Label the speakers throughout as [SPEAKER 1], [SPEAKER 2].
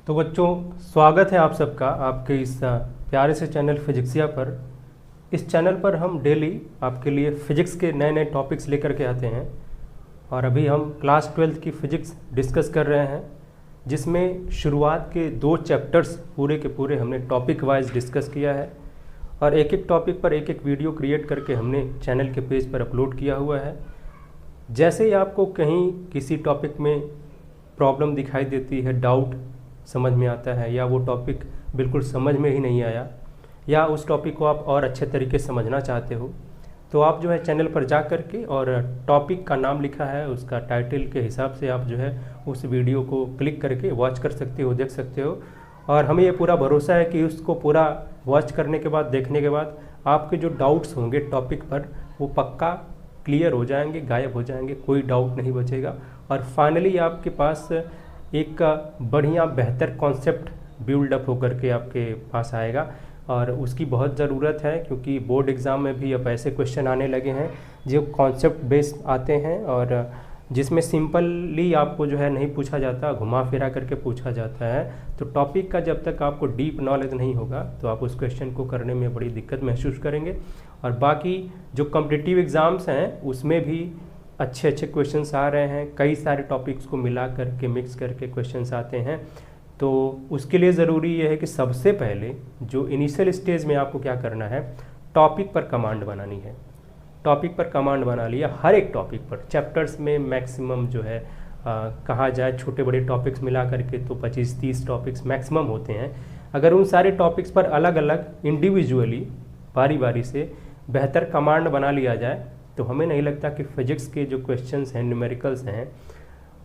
[SPEAKER 1] तो बच्चों, स्वागत है आप सबका आपके इस प्यारे से चैनल फिजिक्सिया पर। इस चैनल पर हम डेली आपके लिए फ़िज़िक्स के नए नए टॉपिक्स लेकर के आते हैं और अभी हम क्लास 12th की फ़िज़िक्स डिस्कस कर रहे हैं, जिसमें शुरुआत के 2 चैप्टर्स पूरे के पूरे हमने टॉपिक वाइज डिस्कस किया है और एक एक टॉपिक पर एक एक वीडियो क्रिएट करके हमने चैनल के पेज पर अपलोड किया हुआ है। जैसे ही आपको कहीं किसी टॉपिक में प्रॉब्लम दिखाई देती है, डाउट समझ में आता है या वो टॉपिक बिल्कुल समझ में ही नहीं आया या उस टॉपिक को आप और अच्छे तरीके से समझना चाहते हो, तो आप जो है चैनल पर जा कर के और टॉपिक का नाम लिखा है उसका टाइटल के हिसाब से आप जो है उस वीडियो को क्लिक करके वॉच कर सकते हो, देख सकते हो। और हमें ये पूरा भरोसा है कि उसको पूरा वॉच करने के बाद, देखने के बाद आपके जो डाउट्स होंगे टॉपिक पर वो पक्का क्लियर हो जाएंगे, गायब हो जाएंगे, कोई डाउट नहीं बचेगा और फाइनली आपके पास एक बढ़िया बेहतर कॉन्सेप्ट बिल्डअप होकर के आपके पास आएगा। और उसकी बहुत ज़रूरत है क्योंकि बोर्ड एग्ज़ाम में भी अब ऐसे क्वेश्चन आने लगे हैं जो कॉन्सेप्ट बेस्ड आते हैं और जिसमें सिंपली आपको जो है नहीं पूछा जाता, घुमा फिरा करके पूछा जाता है। तो टॉपिक का जब तक आपको डीप नॉलेज नहीं होगा तो आप उस क्वेश्चन को करने में बड़ी दिक्कत महसूस करेंगे। और बाकी जो कॉम्पिटिटिव एग्ज़ाम्स हैं उसमें भी अच्छे अच्छे क्वेश्चंस आ रहे हैं, कई सारे टॉपिक्स को मिला करके मिक्स करके क्वेश्चंस आते हैं। तो उसके लिए ज़रूरी ये है कि सबसे पहले जो इनिशियल स्टेज में आपको क्या करना है, टॉपिक पर कमांड बनानी है। टॉपिक पर कमांड बना लिया, हर एक टॉपिक पर चैप्टर्स में मैक्सिमम जो है कहा जाए छोटे बड़े टॉपिक्स मिला करके तो 25-30 टॉपिक्स मैक्सिमम होते हैं। अगर उन सारे टॉपिक्स पर अलग अलग इंडिविजुअली बारी बारी से बेहतर कमांड बना लिया जाए तो हमें नहीं लगता कि फिजिक्स के जो क्वेश्चंस हैं, न्यूमेरिकल्स हैं,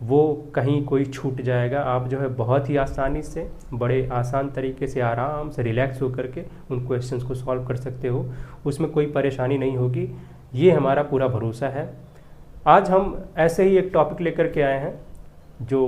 [SPEAKER 1] वो कहीं कोई छूट जाएगा। आप जो है बहुत ही आसानी से, बड़े आसान तरीके से, आराम से रिलैक्स होकर के उन क्वेश्चंस को सॉल्व कर सकते हो, उसमें कोई परेशानी नहीं होगी, ये हमारा पूरा भरोसा है। आज हम ऐसे ही एक टॉपिक लेकर के आए हैं जो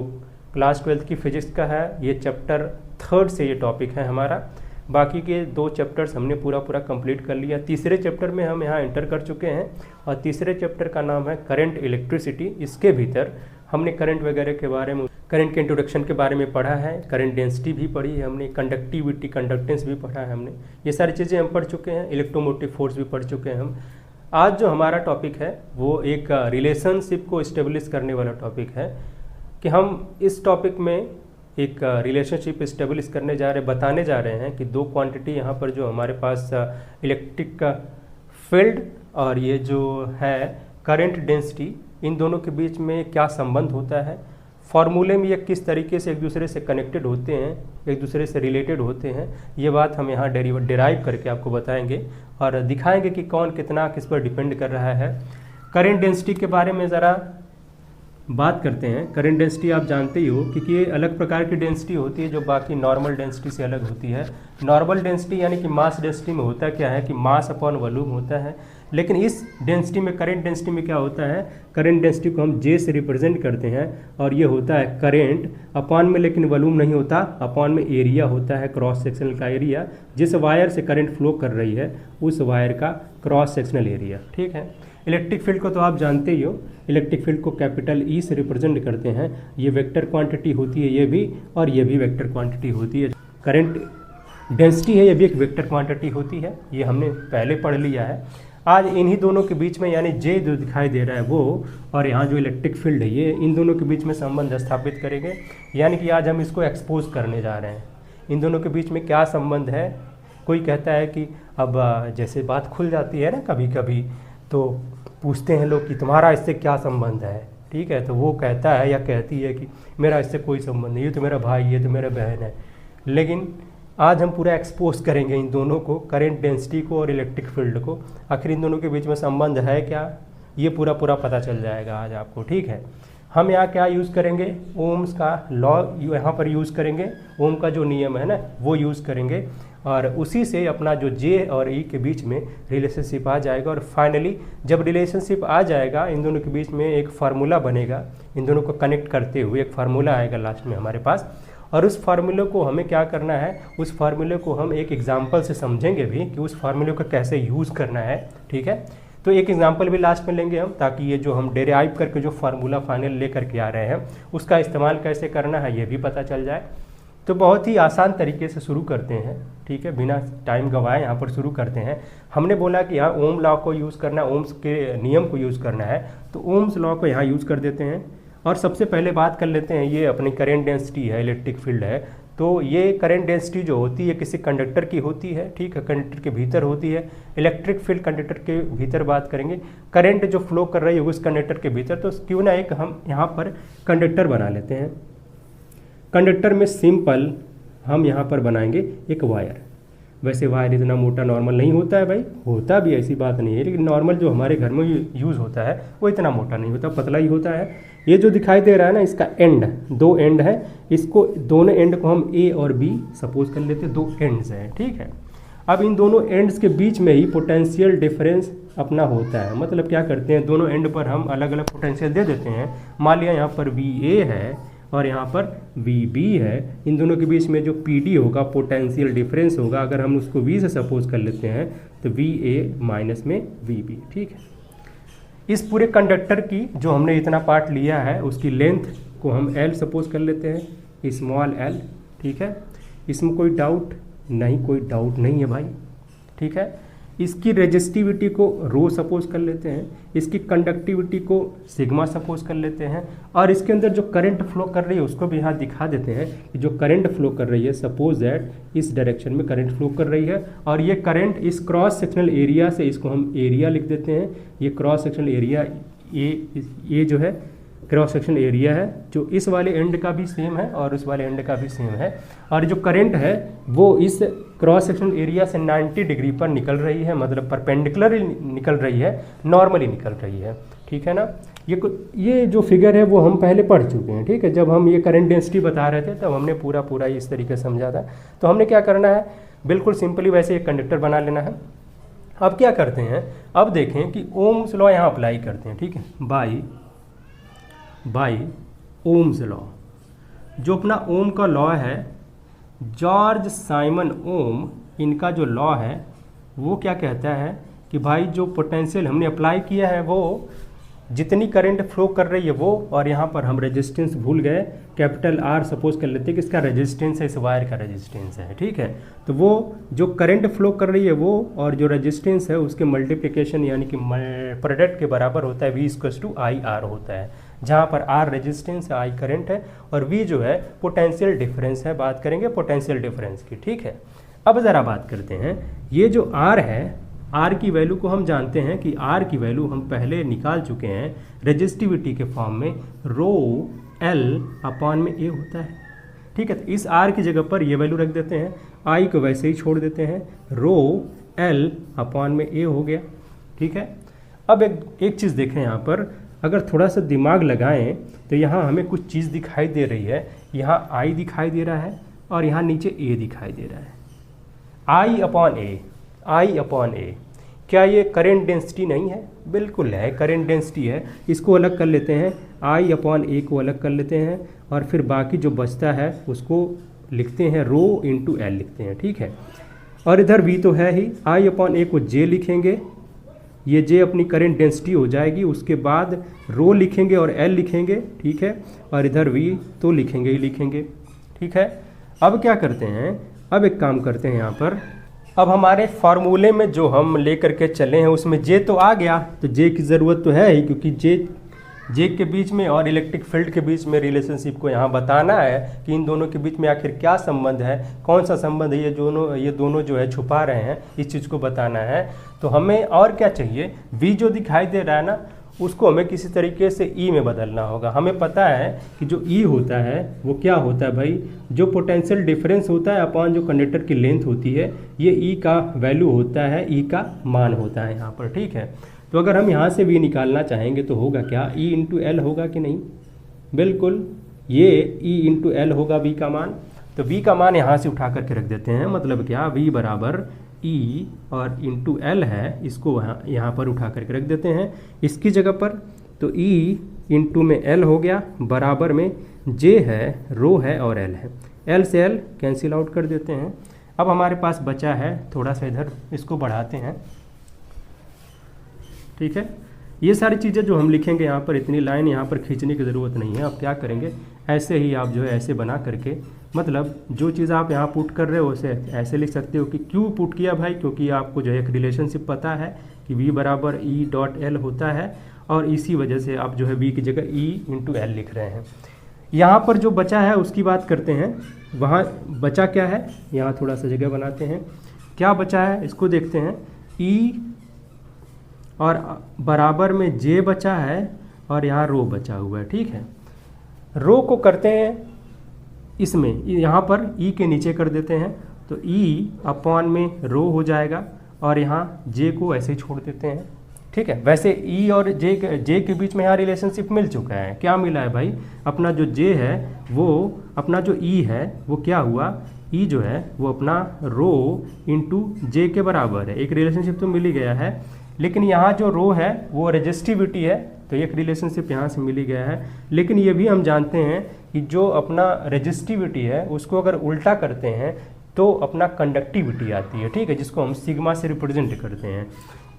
[SPEAKER 1] क्लास 12th की फ़िज़िक्स का है। ये चैप्टर 3rd से ये टॉपिक है हमारा। बाकी के 2 चैप्टर्स हमने पूरा कंप्लीट कर लिया। तीसरे चैप्टर में हम यहाँ एंटर कर चुके हैं और तीसरे चैप्टर का नाम है करंट इलेक्ट्रिसिटी। इसके भीतर हमने करंट वगैरह के बारे में, करंट के इंट्रोडक्शन के बारे में पढ़ा है, करंट डेंसिटी भी पढ़ी है हमने, कंडक्टिविटी, कंडक्टेंस भी पढ़ा है हमने, ये सारी चीज़ें हम पढ़ चुके हैं, इलेक्ट्रोमोटिव फोर्स भी पढ़ चुके हैं हम। आज जो हमारा टॉपिक है वो एक रिलेशनशिप को इस्टेब्लिश करने वाला टॉपिक है कि हम इस टॉपिक में एक रिलेशनशिप इस्टेब्लिश करने जा रहे, बताने जा रहे हैं कि 2 क्वांटिटी यहाँ पर जो हमारे पास इलेक्ट्रिक फील्ड और ये जो है करंट डेंसिटी, इन दोनों के बीच में क्या संबंध होता है, फॉर्मूले में ये किस तरीके से एक दूसरे से कनेक्टेड होते हैं, एक दूसरे से रिलेटेड होते हैं, ये बात हम यहाँ डिराइव करके आपको बताएंगे और दिखाएंगे कि कौन कितना किस पर डिपेंड कर रहा है। करंट डेंसिटी के बारे में ज़रा बात करते हैं। करंट डेंसिटी आप जानते ही हो कि ये अलग प्रकार की डेंसिटी होती है जो बाकी नॉर्मल डेंसिटी से अलग होती है। नॉर्मल डेंसिटी यानी कि मास डेंसिटी में होता क्या है कि मास अपॉन वॉल्यूम होता है, लेकिन इस डेंसिटी में, करंट डेंसिटी में क्या होता है, करंट डेंसिटी को हम जे से रिप्रेजेंट करते हैं और ये होता है करंट अपॉन में, लेकिन वॉल्यूम नहीं होता, अपॉन में एरिया होता है, क्रॉस सेक्शनल का एरिया। जिस वायर से करंट फ्लो कर रही है उस वायर का क्रॉस सेक्शनल एरिया, ठीक है। इलेक्ट्रिक फील्ड को तो आप जानते ही हो, इलेक्ट्रिक फील्ड को कैपिटल ई से रिप्रेजेंट करते हैं। ये वेक्टर क्वांटिटी होती है ये भी, और ये भी वेक्टर क्वांटिटी होती है। करंट डेंसिटी है ये भी एक वेक्टर क्वांटिटी होती है, ये हमने पहले पढ़ लिया है। आज इन्हीं दोनों के बीच में, यानी जे जो दिखाई दे रहा है वो और यहाँ जो इलेक्ट्रिक फील्ड है ये, इन दोनों के बीच में संबंध स्थापित करेंगे। यानी कि आज हम इसको एक्सपोज करने जा रहे हैं, इन दोनों के बीच में क्या संबंध है। कोई कहता है कि अब जैसे बात खुल जाती है ना कभी कभी, तो पूछते हैं लोग कि तुम्हारा इससे क्या संबंध है, ठीक है। तो वो कहता है या कहती है कि मेरा इससे कोई संबंध नहीं, ये तो मेरा भाई, ये तो मेरा बहन है। लेकिन आज हम पूरा एक्सपोज करेंगे इन दोनों को, करंट डेंसिटी को और इलेक्ट्रिक फील्ड को। आखिर इन दोनों के बीच में संबंध है क्या, ये पूरा पता चल जाएगा आज आपको, ठीक है। हम यहाँ क्या यूज़ करेंगे, ओम्स का लॉ यहाँ पर यूज़ करेंगे, ओम का जो नियम है ना वो यूज़ करेंगे और उसी से अपना जो जे और ई के बीच में रिलेशनशिप आ जाएगा। और फाइनली जब रिलेशनशिप आ जाएगा, इन दोनों के बीच में एक फार्मूला बनेगा, इन दोनों को कनेक्ट करते हुए एक फार्मूला आएगा लास्ट में हमारे पास। और उस फार्मूले को हमें क्या करना है, उस फार्मूले को हम एक एग्जाम्पल से समझेंगे भी कि उस फार्मूले को कैसे यूज़ करना है, ठीक है। तो एक एग्जाम्पल भी लास्ट में लेंगे हम, ताकि ये जो हम डेराइव करके जो फार्मूला फाइनल लेकर के आ रहे हैं उसका इस्तेमाल कैसे करना है ये भी पता चल जाए। तो बहुत ही आसान तरीके से शुरू करते हैं, ठीक है, बिना टाइम गवाए यहाँ पर शुरू करते हैं। हमने बोला कि यहाँ ओम लॉ को यूज़ करना है, ओम्स के नियम को यूज़ करना है, तो ओम्स लॉ को यहाँ यूज़ कर देते हैं। और सबसे पहले बात कर लेते हैं, ये अपनी करंट डेंसिटी है, इलेक्ट्रिक फील्ड है, तो ये करंट डेंसिटी जो होती है किसी कंडक्टर की होती है, ठीक है, कंडक्टर के भीतर होती है। इलेक्ट्रिक फील्ड कंडक्टर के भीतर बात करेंगे, करंट जो फ्लो कर रही है उस कंडक्टर के भीतर, तो क्यों ना एक हम यहाँ पर कंडक्टर बना लेते हैं। कंडक्टर में सिंपल हम यहाँ पर बनाएंगे एक वायर। वैसे वायर इतना मोटा नॉर्मल नहीं होता है भाई, होता भी ऐसी बात नहीं है, लेकिन नॉर्मल जो हमारे घर में यूज़ होता है वो इतना मोटा नहीं होता, पतला ही होता है। ये जो दिखाई दे रहा है ना, इसका एंड, दो एंड है, इसको दोनों एंड को हम ए और बी सपोज कर लेते हैं, दो एंड्स हैं, ठीक है। अब इन दोनों एंड्स के बीच में ही पोटेंशियल डिफरेंस अपना होता है। मतलब क्या करते हैं, दोनों एंड पर हम अलग अलग पोटेंशियल दे देते हैं। मान लिया यहाँ पर VA है और यहाँ पर VB है, इन दोनों के बीच में जो PD होगा, पोटेंशियल डिफरेंस होगा, अगर हम उसको V से सपोज कर लेते हैं तो VA माइनस में VB, ठीक है। इस पूरे कंडक्टर की जो हमने इतना पार्ट लिया है उसकी लेंथ को हम L सपोज कर लेते हैं, स्मॉल l, ठीक है। इसमें कोई डाउट नहीं, कोई डाउट नहीं है भाई, ठीक है। इसकी रेजिस्टिविटी को रो सपोज कर लेते हैं, इसकी कंडक्टिविटी को सिग्मा सपोज कर लेते हैं, और इसके अंदर जो करंट फ्लो कर रही है उसको भी यहाँ दिखा देते हैं कि जो करंट फ्लो कर रही है, सपोज दैट इस डायरेक्शन में करंट फ्लो कर रही है, और ये करंट इस क्रॉस सेक्शनल एरिया से, इसको हम एरिया लिख देते हैं, ये क्रॉस सेक्शनल एरिया, ये जो है क्रॉस सेक्शन एरिया है, जो इस वाले एंड का भी सेम है और उस वाले एंड का भी सेम है, और जो करंट है वो इस क्रॉस सेक्शन एरिया से 90 डिग्री पर निकल रही है, मतलब परपेंडिकुलर निकल रही है, नॉर्मली निकल रही है, ठीक है ना। ये जो फिगर है वो हम पहले पढ़ चुके हैं, ठीक है। जब हम ये करंट डेंसिटी बता रहे थे तब हमने पूरा इस तरीके से समझा था। तो हमने क्या करना है, बिल्कुल सिंपली वैसे एक कंडक्टर बना लेना है। अब क्या करते हैं, अब देखें कि ओम्स लॉ यहाँ अप्लाई करते हैं, ठीक है, बाई ओम्स लॉ। जो अपना ओम का लॉ है, जॉर्ज साइमन ओम, इनका जो लॉ है वो क्या कहता है कि भाई जो पोटेंशियल हमने अप्लाई किया है वो जितनी करंट फ्लो कर रही है वो, और यहाँ पर हम रेजिस्टेंस भूल गए, कैपिटल R सपोज कर लेते हैं कि इसका रेजिस्टेंस है, इस वायर का रेजिस्टेंस है, ठीक है। तो वो जो करंट फ्लो कर रही है वो और जो रेजिस्टेंस है उसके मल्टीप्लिकेशन यानी कि प्रोडक्ट के बराबर होता है, V=IR होता है, जहाँ पर R रेजिस्टेंस है, I करंट है, और V जो है पोटेंशियल डिफरेंस है। बात करेंगे पोटेंशियल डिफरेंस की, ठीक है। अब ज़रा बात करते हैं, ये जो R है, R की वैल्यू को हम जानते हैं कि R की वैल्यू हम पहले निकाल चुके हैं रेजिस्टिविटी के फॉर्म में, रो L अपॉन में A होता है, ठीक है। तो इस R की जगह पर ये वैल्यू रख देते हैं, I को वैसे ही छोड़ देते हैं, रो L अपॉन में A हो गया, ठीक है। अब एक चीज़ देखें यहाँ पर, अगर थोड़ा सा दिमाग लगाएं तो यहाँ हमें कुछ चीज़ दिखाई दे रही है, यहाँ I दिखाई दे रहा है और यहाँ नीचे A दिखाई दे रहा है, I अपॉन A। क्या ये करंट डेंसिटी नहीं है? बिल्कुल है, करंट डेंसिटी है। इसको अलग कर लेते हैं, I अपॉन A को अलग कर लेते हैं, और फिर बाकी जो बचता है उसको लिखते हैं रो इंटू L लिखते हैं, ठीक है। और इधर V तो है ही, I अपॉन A को J लिखेंगे, ये J अपनी करंट डेंसिटी हो जाएगी, उसके बाद रो लिखेंगे और L लिखेंगे, ठीक है, और इधर V तो लिखेंगे ही लिखेंगे, ठीक है। अब क्या करते हैं, अब एक काम करते हैं यहाँ पर, अब हमारे फार्मूले में जो हम लेकर के चले हैं उसमें J तो आ गया, तो J की ज़रूरत तो है ही, क्योंकि J के बीच में और इलेक्ट्रिक फील्ड के बीच में रिलेशनशिप को यहाँ बताना है कि इन दोनों के बीच में आखिर क्या संबंध है, कौन सा संबंध है, ये दोनों जो है छुपा रहे हैं, इस चीज़ को बताना है। तो हमें और क्या चाहिए, V जो दिखाई दे रहा है ना, उसको हमें किसी तरीके से E में बदलना होगा। हमें पता है कि जो E होता है वो क्या होता है भाई, जो पोटेंशियल डिफरेंस होता है अपॉन जो कंडक्टर की लेंथ होती है, ये E का वैल्यू होता है, E का मान होता है यहाँ पर, ठीक है। तो अगर हम यहाँ से V निकालना चाहेंगे तो होगा क्या, E इंटू L होगा कि नहीं, बिल्कुल, ये E इंटू L होगा V का मान। तो V का मान यहाँ से उठा करके रख देते हैं, मतलब क्या, V बराबर E और इंटू L है, इसको यहाँ पर उठा करके रख देते हैं इसकी जगह पर। तो E इंटू में L हो गया, बराबर में J है, रो है और L है, L से L कैंसिल आउट कर देते हैं। अब हमारे पास बचा है, थोड़ा सा इधर इसको बढ़ाते हैं, ठीक है। ये सारी चीज़ें जो हम लिखेंगे यहाँ पर, इतनी लाइन यहाँ पर खींचने की ज़रूरत नहीं है। अब क्या करेंगे, ऐसे ही आप जो है ऐसे बना करके मतलब जो चीज़ आप यहाँ पुट कर रहे हो उसे ऐसे लिख सकते हो कि क्यों पुट किया भाई, क्योंकि आपको जो है एक रिलेशनशिप पता है कि V बराबर E.L होता है, और इसी वजह से आप जो है V की जगह E/L लिख रहे हैं। यहाँ पर जो बचा है उसकी बात करते हैं। वहाँ बचा क्या है, यहाँ थोड़ा सा जगह बनाते हैं, क्या बचा है इसको देखते हैं। E और बराबर में J बचा है और यहाँ रो बचा हुआ है, ठीक है। रो को करते हैं इसमें, यहाँ पर E के नीचे कर देते हैं, तो E/, में रो हो जाएगा, और यहाँ J को ऐसे ही छोड़ देते हैं, ठीक है। वैसे E और J के बीच में यहाँ रिलेशनशिप मिल चुका है। क्या मिला है भाई, अपना जो J है वो, अपना जो E है वो क्या हुआ, E जो है वो अपना रो इंटू J के बराबर है। एक रिलेशनशिप तो मिल ही गया है, लेकिन यहाँ जो रो है वो रेजिस्टिविटी है, तो एक रिलेशनशिप यहाँ से मिल ही गया है। लेकिन ये भी हम जानते हैं कि जो अपना रेजिस्टिविटी है उसको अगर उल्टा करते हैं तो अपना कंडक्टिविटी आती है, ठीक है, जिसको हम सिग्मा से रिप्रेजेंट करते हैं।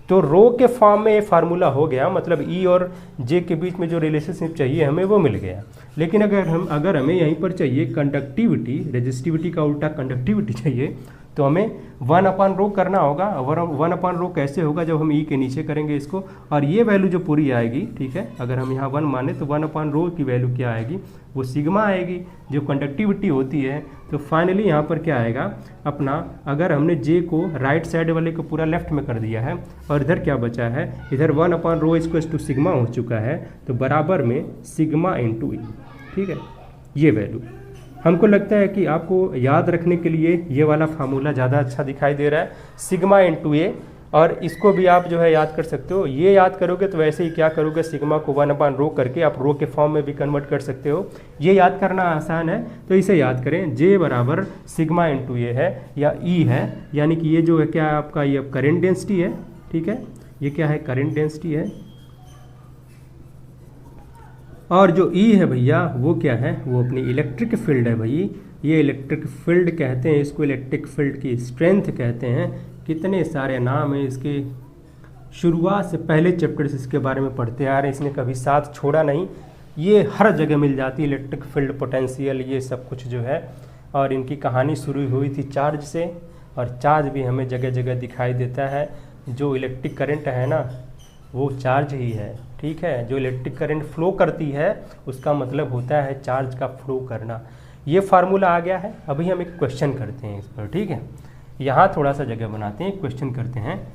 [SPEAKER 1] तो रो के फॉर्म में ये फार्मूला हो गया, मतलब E और J के बीच में जो रिलेशनशिप चाहिए हमें वो मिल गया। लेकिन अगर हमें यहीं पर चाहिए कंडक्टिविटी, रेजिस्टिविटी का उल्टा कंडक्टिविटी चाहिए, तो हमें 1/रो करना होगा। 1/रो कैसे होगा, जब हम E के नीचे करेंगे इसको, और ये वैल्यू जो पूरी आएगी, ठीक है, अगर हम यहाँ 1 माने तो 1/रो की वैल्यू क्या आएगी, वो सिग्मा आएगी जो कंडक्टिविटी होती है। तो फाइनली यहाँ पर क्या आएगा अपना, अगर हमने J को राइट साइड वाले को पूरा लेफ्ट में कर दिया है और इधर क्या बचा है, इधर 1/रो इक्वल्स टू सिग्मा हो चुका है, तो बराबर में सिग्मा इंटू E, ठीक है, ये वैल्यू। हमको लगता है कि आपको याद रखने के लिए ये वाला फार्मूला ज़्यादा अच्छा दिखाई दे रहा है, सिग्मा इंटू ए, और इसको भी आप जो है याद कर सकते हो। ये याद करोगे तो वैसे ही क्या करोगे, सिग्मा को 1/रो करके आप रो के फॉर्म में भी कन्वर्ट कर सकते हो। ये याद करना आसान है, तो इसे याद करें। J बराबर सिग्मा इंटू ए है या E है, यानी कि ये जो है क्या है आपका, ये करंट डेंसिटी है, ठीक है, ये क्या है, करंट डेंसिटी है। और जो E है भैया वो क्या है, वो अपनी इलेक्ट्रिक फील्ड है भाई। ये इलेक्ट्रिक फील्ड कहते हैं इसको, इलेक्ट्रिक फील्ड की स्ट्रेंथ कहते हैं। कितने सारे नाम हैं इसके, शुरुआत से पहले चैप्टर से इसके बारे में पढ़ते आ रहे हैं, इसने कभी साथ छोड़ा नहीं। ये हर जगह मिल जाती है, इलेक्ट्रिक फील्ड, पोटेंशियल, ये सब कुछ जो है। और इनकी कहानी शुरू हुई थी चार्ज से, और चार्ज भी हमें जगह जगह दिखाई देता है। जो इलेक्ट्रिक करंट है ना वो चार्ज ही है, ठीक है। जो इलेक्ट्रिक करंट फ्लो करती है उसका मतलब होता है चार्ज का फ्लो करना। ये फार्मूला आ गया है। अभी हम एक क्वेश्चन करते हैं इस पर, ठीक है। यहाँ थोड़ा सा जगह बनाते हैं, क्वेश्चन करते हैं,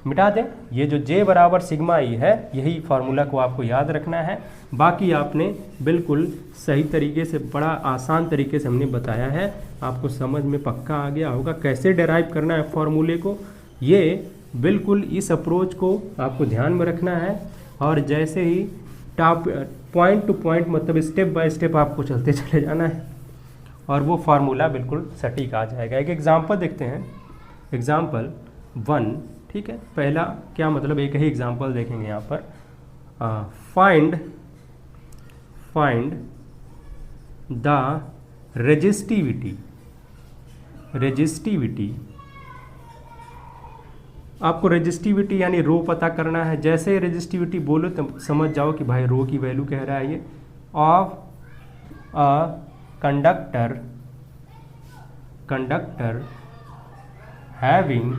[SPEAKER 1] मिटा दें। ये जो J बराबर सिग्मा E है, यही फार्मूला को आपको याद रखना है। बाकी आपने बिल्कुल सही तरीके से, बड़ा आसान तरीके से हमने बताया है, आपको समझ में पक्का आ गया होगा कैसे डेराइव करना है फार्मूले को। ये बिल्कुल इस अप्रोच को आपको ध्यान में रखना है, और जैसे ही पॉइंट टू पॉइंट, मतलब स्टेप बाय स्टेप आपको चलते चले जाना है, और वो फार्मूला बिल्कुल सटीक आ जाएगा। एक एग्जांपल देखते हैं, एग्जांपल 1, ठीक है। पहला क्या मतलब, एक ही एग्जांपल देखेंगे यहाँ पर। Find the resistivity. आपको रेजिस्टिविटी यानी रो पता करना है। जैसे रेजिस्टिविटी बोलो तो समझ जाओ कि भाई रो की वैल्यू कह रहा है ये, of a conductor having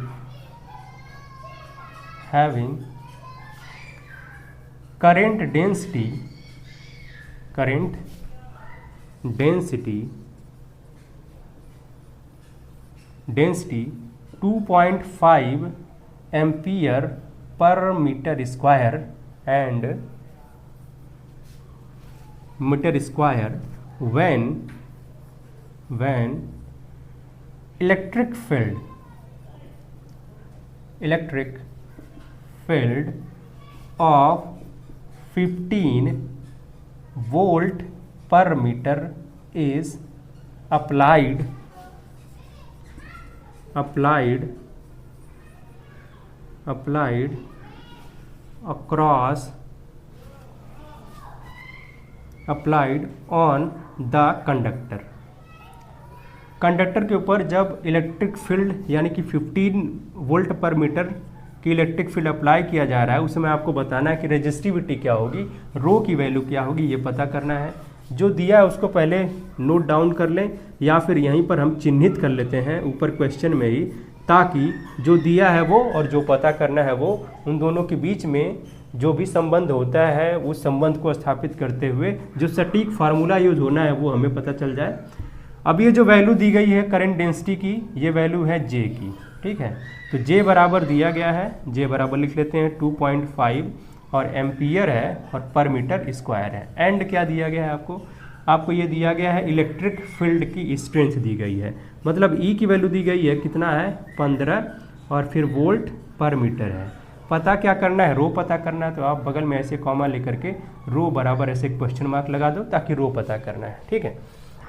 [SPEAKER 1] current density 2.5 ampere per meter square and when electric field of 15 volt per meter is applied on the conductor के ऊपर जब इलेक्ट्रिक फील्ड यानी कि 15 वोल्ट पर मीटर की इलेक्ट्रिक फील्ड अप्लाई किया जा रहा है, उसमें आपको बताना है कि रेजिस्टिविटी क्या होगी, रो की वैल्यू क्या होगी, ये पता करना है। जो दिया है उसको पहले नोट डाउन कर लें, या फिर यहीं पर हम चिन्हित कर लेते हैं ऊपर क्वेश्चन में ही, ताकि जो दिया है वो और जो पता करना है वो, उन दोनों के बीच में जो भी संबंध होता है उस संबंध को स्थापित करते हुए जो सटीक फार्मूला यूज होना है वो हमें पता चल जाए। अब ये जो वैल्यू दी गई है करंट डेंसिटी की, ये वैल्यू है जे की, ठीक है। तो जे बराबर दिया गया है, जे बराबर लिख लेते हैं 2.5 और एम्पियर है और पर मीटर स्क्वायर है। एंड क्या दिया गया है आपको ये दिया गया है इलेक्ट्रिक फील्ड की स्ट्रेंथ दी गई है, मतलब ई की वैल्यू दी गई है कितना है 15 और फिर वोल्ट पर मीटर है। पता क्या करना है, रो पता करना है, तो आप बगल में ऐसे कॉमा लेकर के रो बराबर ऐसे क्वेश्चन मार्क लगा दो ताकि रो पता करना है, ठीक है।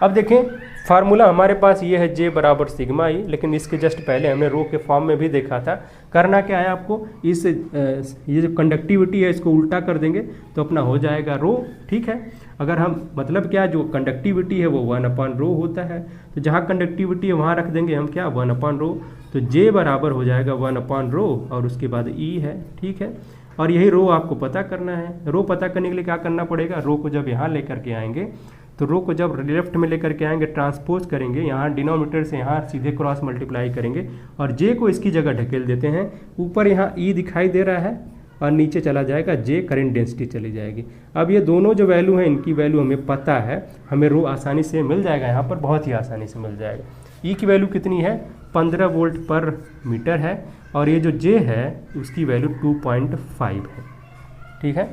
[SPEAKER 1] अब देखें फार्मूला हमारे पास ये है जे बराबर सिग्मा ई, लेकिन इसके जस्ट पहले हमने रो के फॉर्म में भी देखा था। करना क्या है आपको, इस ये जो कंडक्टिविटी है इसको उल्टा कर देंगे तो अपना हो जाएगा रो, ठीक है। अगर हम मतलब क्या, जो कंडक्टिविटी है वो 1/रो होता है, तो जहाँ कंडक्टिविटी है वहाँ रख देंगे हम क्या 1/रो, तो जे बराबर हो जाएगा 1/रो और उसके बाद ई है, ठीक है। और यही रो आपको पता करना है। रो पता करने के लिए क्या करना पड़ेगा, रो को जब यहाँ लेकर के आएंगे तो रो को जब लेफ्ट में लेकर के आएंगे ट्रांसपोज करेंगे, यहाँ डिनोमिनेटर से यहाँ सीधे क्रॉस मल्टीप्लाई करेंगे और जे को इसकी जगह ढकेल देते हैं। ऊपर यहाँ ई दिखाई दे रहा है और नीचे चला जाएगा जे, करंट डेंसिटी चली जाएगी। अब ये दोनों जो वैल्यू हैं इनकी वैल्यू हमें पता है, हमें रो आसानी से मिल जाएगा, यहाँ पर बहुत ही आसानी से मिल जाएगा। ई की वैल्यू कितनी है 15 वोल्ट पर मीटर है और ये जो जे है उसकी वैल्यू 2.5 है, ठीक है।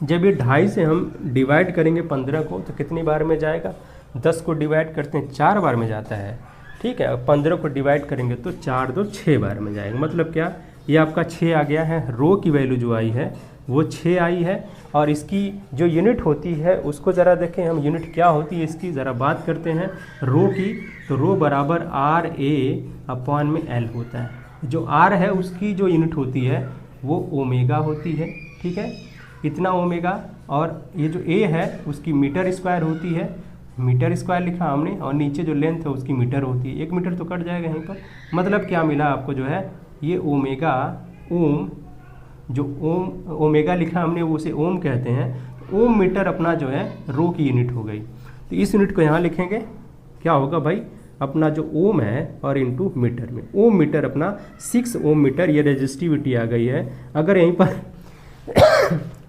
[SPEAKER 1] जब ये 2.5 से हम डिवाइड करेंगे 15 को तो कितनी बार में जाएगा, 10 को डिवाइड करते हैं 4 बार में जाता है, ठीक है। अब 15 को डिवाइड करेंगे तो 4 2 6 बार में जाएगा, मतलब क्या ये आपका 6 आ गया है। रो की वैल्यू जो आई है वो 6 आई है और इसकी जो यूनिट होती है उसको ज़रा देखें हम, यूनिट क्या होती है इसकी ज़रा बात करते हैं रो की। तो रो बराबर RA/L होता है। जो R है उसकी जो यूनिट होती है वो ओमेगा होती है, ठीक है, इतना ओमेगा। और ये जो A है उसकी मीटर स्क्वायर होती है, मीटर स्क्वायर लिखा हमने, और नीचे जो लेंथ है उसकी मीटर होती है। 1 मीटर तो कट जाएगा यहीं पर, मतलब क्या मिला आपको जो है ये ओमेगा ओम, जो ओमेगा लिखा हमने वो उसे ओम कहते हैं। ओम मीटर अपना जो है रो की यूनिट हो गई। तो इस यूनिट को यहाँ लिखेंगे, क्या होगा भाई अपना जो ओम है और इनटू मीटर में, ओम मीटर अपना 6 ओम मीटर, ये रेजिस्टिविटी आ गई है। अगर यहीं पर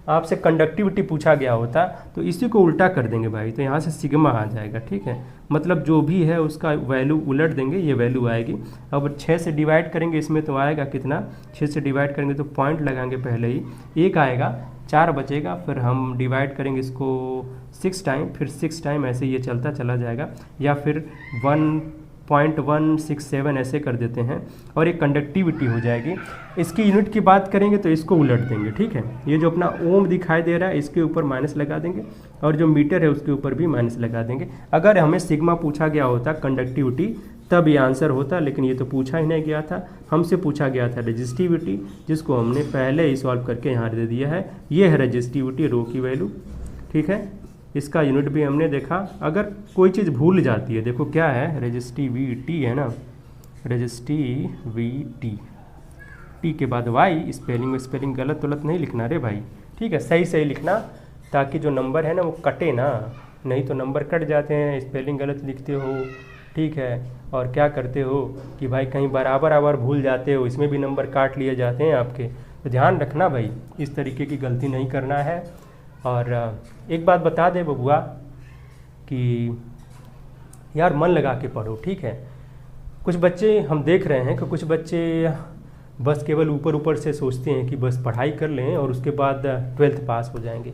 [SPEAKER 1] आपसे कंडक्टिविटी पूछा गया होता तो इसी को उल्टा कर देंगे भाई, तो यहाँ से सिग्मा आ जाएगा, ठीक है। मतलब जो भी है उसका वैल्यू उलट देंगे, ये वैल्यू आएगी। अब 6 से डिवाइड करेंगे इसमें तो आएगा कितना, 6 से डिवाइड करेंगे तो पॉइंट लगाएंगे पहले ही, 1 आएगा, 4 बचेगा, फिर हम डिवाइड करेंगे इसको 6 टाइम, फिर 6 टाइम, ऐसे ये चलता चला जाएगा, या फिर 1.167 ऐसे कर देते हैं और एक कंडक्टिविटी हो जाएगी। इसकी यूनिट की बात करेंगे तो इसको उलट देंगे, ठीक है। ये जो अपना ओम दिखाई दे रहा है इसके ऊपर माइनस लगा देंगे और जो मीटर है उसके ऊपर भी माइनस लगा देंगे। अगर हमें सिग्मा पूछा गया होता कंडक्टिविटी तब ये आंसर होता, लेकिन ये तो पूछा ही नहीं गया था, हमसे पूछा गया था रेजिस्टिविटी, जिसको हमने पहले ही सॉल्व करके यहाँ दे दिया है। ये है रेजिस्टिविटी, रो की वैल्यू, ठीक है। इसका यूनिट भी हमने देखा। अगर कोई चीज़ भूल जाती है, देखो क्या है रेजिस्टिविटी है ना, रेजिस्टिविटी, टी के बाद वाई, स्पेलिंग गलत नहीं लिखना रे भाई, ठीक है, सही सही लिखना ताकि जो नंबर है ना वो कटे ना, नहीं तो नंबर कट जाते हैं, स्पेलिंग गलत लिखते हो, ठीक है। और क्या करते हो कि भाई कहीं बराबर भूल जाते हो, इसमें भी नंबर काट लिए जाते हैं आपके, तो ध्यान रखना भाई, इस तरीके की गलती नहीं करना है। और एक बात बता दे बबुआ कि यार मन लगा के पढ़ो, ठीक है। कुछ बच्चे हम देख रहे हैं कि कुछ बच्चे बस केवल ऊपर से सोचते हैं कि बस पढ़ाई कर लें और उसके बाद 12th पास हो जाएंगे।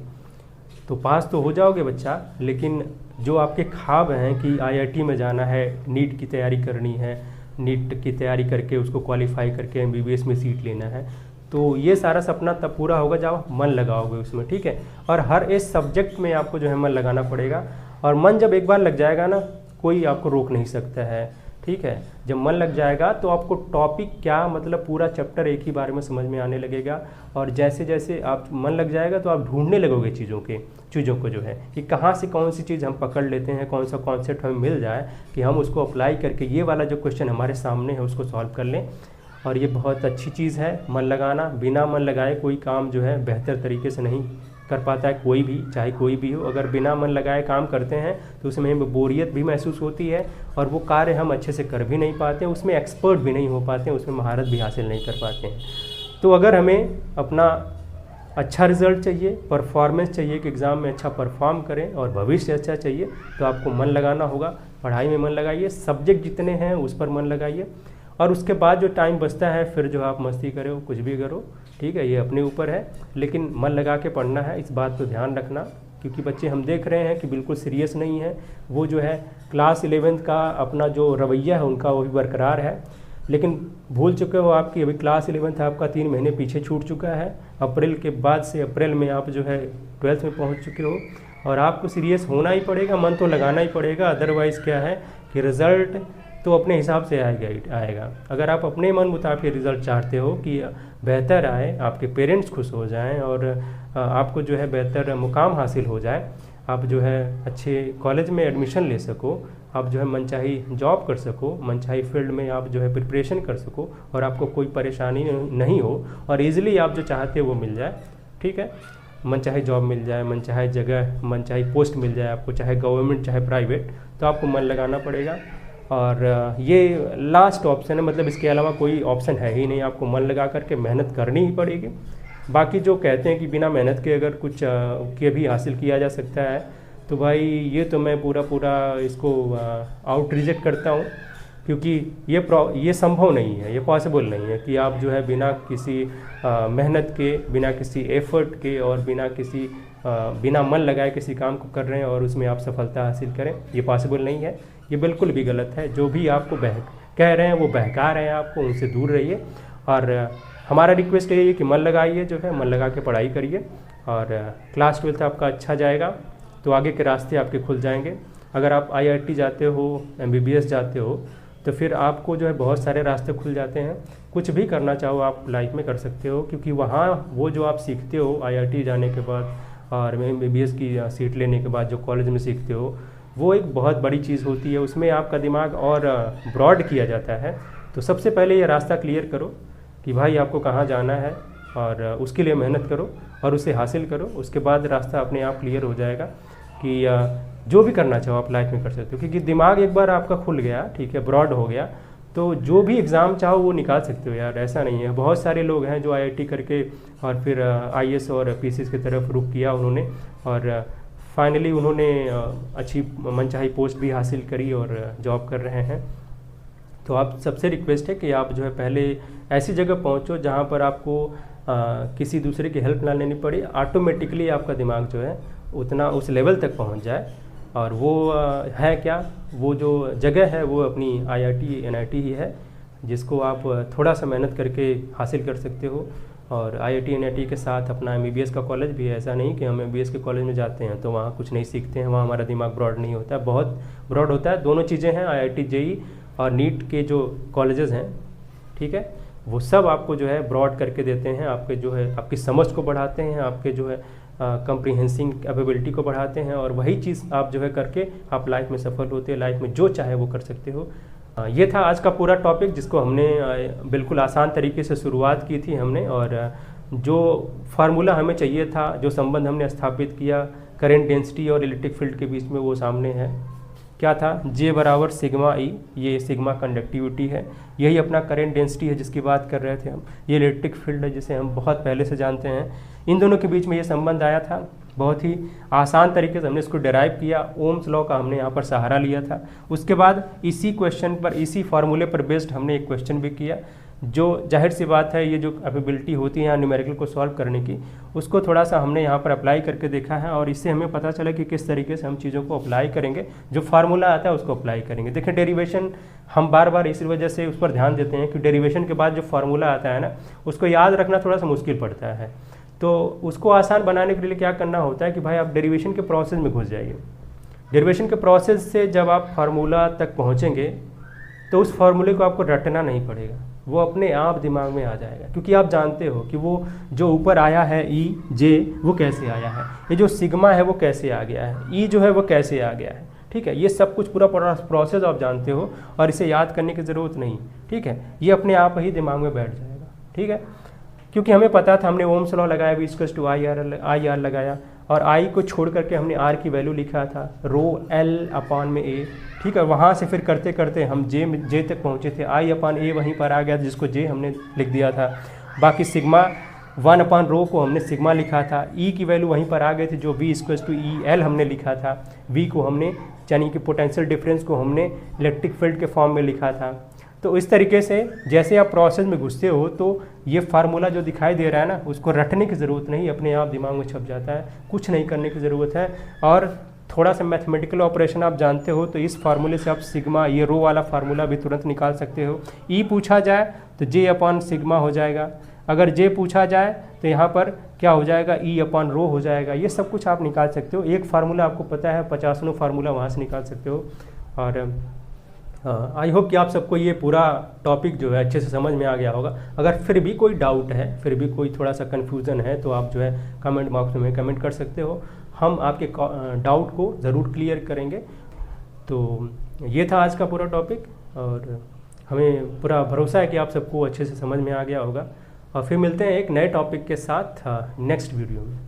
[SPEAKER 1] तो पास तो हो जाओगे बच्चा, लेकिन जो आपके ख्वाब हैं कि IIT में जाना है, नीट की तैयारी करनी है, नीट की तैयारी करके उसको क्वालिफाई करके MBBS में सीट लेना है, तो ये सारा सपना तब पूरा होगा जब मन लगाओगे उसमें, ठीक है। और हर एक सब्जेक्ट में आपको जो है मन लगाना पड़ेगा, और मन जब एक बार लग जाएगा ना कोई आपको रोक नहीं सकता है, ठीक है। जब मन लग जाएगा तो आपको टॉपिक क्या मतलब पूरा चैप्टर एक ही बार में समझ में आने लगेगा, और जैसे जैसे आप मन लग जाएगा तो आप ढूंढने लगोगे चीज़ों को जो है कि कहाँ से कौन सी चीज़ हम पकड़ लेते हैं, कौन सा कॉन्सेप्ट हमें मिल जाए कि हम उसको अप्लाई करके ये वाला जो क्वेश्चन हमारे सामने है उसको सॉल्व कर लें। और ये बहुत अच्छी चीज़ है मन लगाना, बिना मन लगाए कोई काम जो है बेहतर तरीके से नहीं कर पाता है कोई भी, चाहे कोई भी हो। अगर बिना मन लगाए काम करते हैं तो उसमें हमें बोरियत भी महसूस होती है और वो कार्य हम अच्छे से कर भी नहीं पाते, उसमें एक्सपर्ट भी नहीं हो पाते, उसमें महारत भी हासिल नहीं कर पाते हैं। तो अगर हमें अपना अच्छा रिजल्ट चाहिए, परफॉर्मेंस चाहिए कि एग्ज़ाम में अच्छा परफॉर्म करें और भविष्य अच्छा चाहिए, तो आपको मन लगाना होगा। पढ़ाई में मन लगाइए, सब्जेक्ट जितने हैं उस पर मन लगाइए, और उसके बाद जो टाइम बचता है फिर जो आप मस्ती करो, कुछ भी करो, ठीक है, ये अपने ऊपर है, लेकिन मन लगा के पढ़ना है, इस बात पर ध्यान रखना। क्योंकि बच्चे हम देख रहे हैं कि बिल्कुल सीरियस नहीं है, वो जो है क्लास 11th का अपना जो रवैया है उनका वो भी बरकरार है, लेकिन भूल चुके हो आपकी अभी क्लास 11th आपका 3 महीने पीछे छूट चुका है। अप्रैल के बाद से अप्रैल में आप जो है 12th में पहुंच चुके हो, और आपको सीरियस होना ही पड़ेगा, मन तो लगाना ही पड़ेगा। अदरवाइज़ क्या है कि रिज़ल्ट तो अपने हिसाब से आएगा। अगर आप अपने मन मुताबिक रिज़ल्ट चाहते हो कि बेहतर आए, आपके पेरेंट्स खुश हो जाएं और आपको जो है बेहतर मुकाम हासिल हो जाए, आप जो है अच्छे कॉलेज में एडमिशन ले सको, आप जो है मनचाही जॉब कर सको, मनचाही फील्ड में आप जो है प्रिपरेशन कर सको और आपको कोई परेशानी नहीं हो और इजीली आप जो चाहते हो वो मिल जाए, ठीक है, मनचाही जॉब मिल जाए, मनचाही जगह, मनचाही पोस्ट मिल जाए आपको, चाहे गवर्नमेंट चाहे प्राइवेट, तो आपको मन लगाना पड़ेगा। और ये लास्ट ऑप्शन है, मतलब इसके अलावा कोई ऑप्शन है ही नहीं, आपको मन लगा करके मेहनत करनी ही पड़ेगी। बाकी जो कहते हैं कि बिना मेहनत के अगर कुछ के भी हासिल किया जा सकता है, तो भाई ये तो मैं पूरा इसको आउट रिजेक्ट करता हूँ, क्योंकि ये संभव नहीं है, ये पॉसिबल नहीं है कि आप जो है बिना किसी मेहनत के, बिना किसी एफर्ट के और बिना मन लगाए किसी काम को कर रहे हैं और उसमें आप सफलता हासिल करें, ये पॉसिबल नहीं है, ये बिल्कुल भी गलत है। जो भी आपको कह रहे हैं वो बहका रहे हैं आपको, उनसे दूर रहिए। और हमारा रिक्वेस्ट यही है कि मन लगाइए, जो है मन लगा के पढ़ाई करिए, और क्लास 12th आपका अच्छा जाएगा तो आगे के रास्ते आपके खुल जाएंगे। अगर आप IIT जाते हो, MBBS जाते हो, तो फिर आपको जो है बहुत सारे रास्ते खुल जाते हैं, कुछ भी करना चाहो आप लाइफ में कर सकते हो, क्योंकि वहाँ वो जो आप सीखते हो IIT जाने के बाद और MBBS की सीट लेने के बाद जो कॉलेज में सीखते हो, वो एक बहुत बड़ी चीज़ होती है, उसमें आपका दिमाग और ब्रॉड किया जाता है। तो सबसे पहले ये रास्ता क्लियर करो कि भाई आपको कहाँ जाना है, और उसके लिए मेहनत करो और उसे हासिल करो, उसके बाद रास्ता अपने आप क्लियर हो जाएगा कि जो भी करना चाहो आप लाइफ में कर सकते हो। क्योंकि दिमाग एक बार आपका खुल गया, ठीक है, ब्रॉड हो गया, तो जो भी एग्ज़ाम चाहो वो निकाल सकते हो यार, ऐसा नहीं है। बहुत सारे लोग हैं जो IIT करके और फिर IAS और PCS की तरफ रुख किया उन्होंने, और फाइनली उन्होंने अच्छी मनचाही पोस्ट भी हासिल करी और जॉब कर रहे हैं। तो आप सबसे रिक्वेस्ट है कि आप जो है पहले ऐसी जगह पहुंचो जहां पर आपको किसी दूसरे की हेल्प ना लेनी पड़े, ऑटोमेटिकली आपका दिमाग जो है उतना उस लेवल तक पहुंच जाए। और वो है क्या, वो जो जगह है वो अपनी IIT NIT ही है, जिसको आप थोड़ा सा मेहनत करके हासिल कर सकते हो। और IIT NIT के साथ अपना MBBS का कॉलेज भी है, ऐसा नहीं कि हम MBBS के कॉलेज में जाते हैं तो वहाँ कुछ नहीं सीखते हैं, वहाँ हमारा दिमाग ब्रॉड नहीं होता है, बहुत ब्रॉड होता है। दोनों चीज़ें हैं, IIT JEE और NEET के जो कॉलेजेस हैं, ठीक है, वो सब आपको जो है ब्रॉड करके देते हैं, आपके जो है आपकी समझ को बढ़ाते हैं, आपके जो है कंप्रीहेंसिंग कैपेबिलिटी को बढ़ाते हैं, और वही चीज़ आप जो है करके आप लाइफ में सफल होते हैं, लाइफ में जो चाहे वो कर सकते हो। ये था आज का पूरा टॉपिक, जिसको हमने बिल्कुल आसान तरीके से शुरुआत की थी हमने, और जो फार्मूला हमें चाहिए था, जो संबंध हमने स्थापित किया करंट डेंसिटी और इलेक्ट्रिक फील्ड के बीच में, वो सामने है। क्या था, J बराबर सिग्मा E, ये सिग्मा कंडक्टिविटी है, यही अपना करंट डेंसिटी है जिसकी बात कर रहे थे हम, ये इलेक्ट्रिक फील्ड है जिसे हम बहुत पहले से जानते हैं। इन दोनों के बीच में ये संबंध आया था, बहुत ही आसान तरीके से हमने इसको डिराइव किया, ओम्स लॉ का हमने यहाँ पर सहारा लिया था। उसके बाद इसी क्वेश्चन पर, इसी फार्मूले पर बेस्ड हमने एक क्वेश्चन भी किया, जो जाहिर सी बात है ये जो कैपेबिलिटी होती है यहाँ न्यूमेरिकल को सॉल्व करने की, उसको थोड़ा सा हमने यहाँ पर अप्लाई करके देखा है, और इससे हमें पता चला कि किस तरीके से हम चीज़ों को अप्लाई करेंगे, जो फार्मूला आता है उसको अप्लाई करेंगे। देखिए डेरिवेशन हम बार बार इस वजह से उस पर ध्यान देते हैं कि डेरिवेशन के बाद जो फार्मूला आता है ना, उसको याद रखना थोड़ा सा मुश्किल पड़ता है। तो उसको आसान बनाने के लिए क्या करना होता है कि भाई आप डेरिवेशन के प्रोसेस में घुस जाइए। डेरिवेशन के प्रोसेस से जब आप फार्मूला तक पहुँचेंगे तो उस फार्मूले को आपको रटना नहीं पड़ेगा, वो अपने आप दिमाग में आ जाएगा, क्योंकि आप जानते हो कि वो जो ऊपर आया है E J वो कैसे आया है, ये जो सिग्मा है वो कैसे आ गया है, E जो है वो कैसे आ गया है, ठीक है, ये सब कुछ पूरा प्रोसेस आप जानते हो और इसे याद करने की ज़रूरत नहीं, ठीक है, ये अपने आप ही दिमाग में बैठ जाएगा, ठीक है। क्योंकि हमें पता था, हमने ओम्स लॉ लगाया, V equals to I R लगाया, और आई को छोड़ करके हमने आर की वैल्यू लिखा था रो एल अपॉन में ए। ठीक है, वहाँ से फिर करते करते हम जे तक पहुँचे थे, आई अपॉन ए वहीं पर आ गया जिसको जे हमने लिख दिया था। बाकी सिग्मा 1 अपॉन रो को हमने सिग्मा लिखा था, ई की वैल्यू वहीं पर आ गई थी जो V equals to E L हमने लिखा था, V को हमने यानी कि पोटेंशियल डिफरेंस को हमने इलेक्ट्रिक फील्ड के फॉर्म में लिखा था। तो इस तरीके से जैसे आप प्रोसेस में घुसते हो तो ये फार्मूला जो दिखाई दे रहा है ना, उसको रटने की ज़रूरत नहीं, अपने आप दिमाग में छप जाता है, कुछ नहीं करने की ज़रूरत है। और थोड़ा सा मैथमेटिकल ऑपरेशन आप जानते हो तो इस फार्मूले से आप सिग्मा, ये रो वाला फार्मूला भी तुरंत निकाल सकते हो। ई पूछा जाए तो जे अपॉन सिग्मा हो जाएगा, अगर जे पूछा जाए तो यहाँ पर क्या हो जाएगा, ई अपॉन रो हो जाएगा। ये सब कुछ आप निकाल सकते हो, एक फार्मूला आपको पता है, 50 फार्मूला वहाँ से निकाल सकते हो। और आई होप कि आप सबको ये पूरा टॉपिक जो है अच्छे से समझ में आ गया होगा। अगर फिर भी कोई डाउट है, फिर भी कोई थोड़ा सा कन्फ्यूज़न है तो आप जो है कमेंट बॉक्स में कमेंट कर सकते हो, हम आपके डाउट को ज़रूर क्लियर करेंगे। तो ये था आज का पूरा टॉपिक, और हमें पूरा भरोसा है कि आप सबको अच्छे से समझ में आ गया होगा। और फिर मिलते हैं एक नए टॉपिक के साथ नेक्स्ट वीडियो में।